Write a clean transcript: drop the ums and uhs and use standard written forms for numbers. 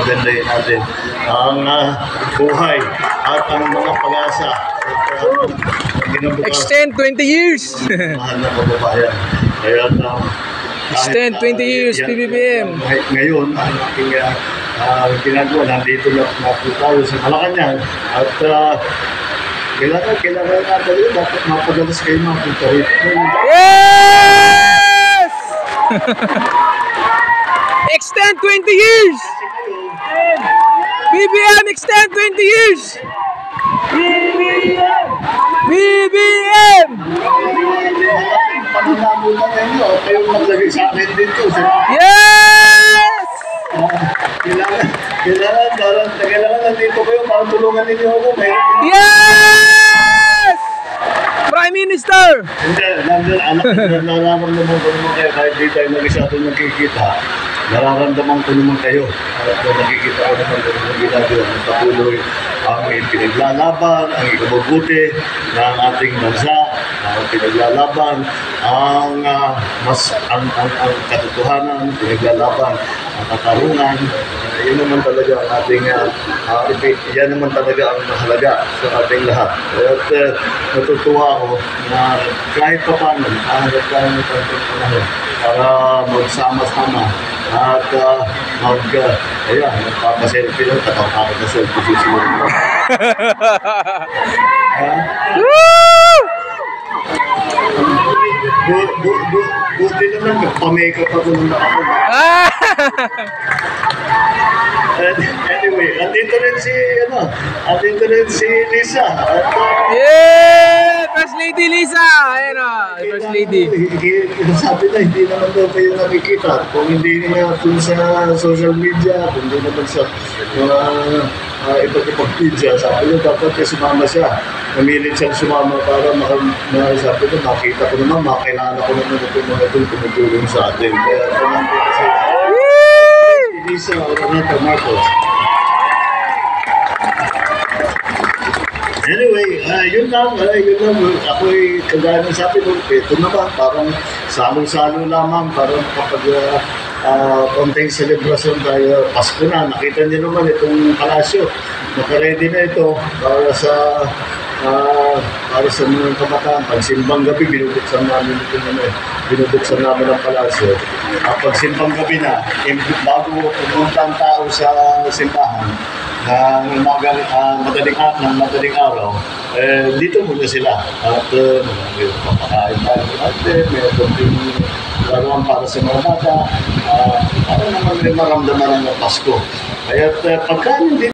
pagandahin natin ang buhay at ang mga pag-asa. Extend 20 years. Mahal na kababayan. Kaya Extend 20 years, PBBM. Ngayon, ang ating ginagawa, nandito na po tayo sa Malacanang at kailangan natin yun, dapat mapadalas kayo mapunta rito. Yes! Extend 20 years! BBM, extend 20 years! BBM! Pananamunan ninyo, kayong maglagay sa akin dito. Yes! Kailangan nandito kayo para tulungan ninyo ako. Yes! Prime Minister! Hindi, nararamdaman ko naman kayo kahit di tayo mag-isa doon nakikita. Nararamdaman ko naman kayo. At nakikita ko naman kung anong ginagawa ng patuloy ang pinaglalaban, ang ikabubuti ng ating bansa, ang pinaglalaban, ang katotohanan, pinaglalaban, ang katarungan. Yan naman talaga ang ating, yan naman talaga ang mahalaga sa ating lahat. At natutuwa ako na kahit pa paano, mahanap tayo ng panahon para magsama-sama at ayan, nagpapaselfie lang, tatawag na selfie susunod mo. Buti naman, nagpa-makeup ako nung ako. Anyway, andito rin si Lisa. Yeah! First Lady Lisa! Ayan o, First Lady. Sabi na, hindi naman daw kayo nakikita. Kung hindi niya sa social media, kung hindi naman sa iba't ibang media, sabi niya, dapat sumama siya. Namilit siyang sumama para sabi ko, makita ko naman, makilala ko naman itong mga itong tumutulong sa atin. Kaya naman po kasi, Lisa, Renato Marcos. Anyway, yun lang. Ako'y kagaya ng sabi ko, ito naman, parang salong-salo lamang, parang kapag konting celebration tayo, Pasko na, nakita niyo naman itong palasyo. Naka-ready na ito para sa mga kabataan. Pagsimbang gabi, binubuksan namin ang palasyo. Pagsimbang gabi na, bago pumunta ang tao sa simbahan, ng madaling araw, dito muna sila. At papakain tayo natin, may konting laruan para sa mga bata, para naman may maramdaman ng Pasko. Kaya pagka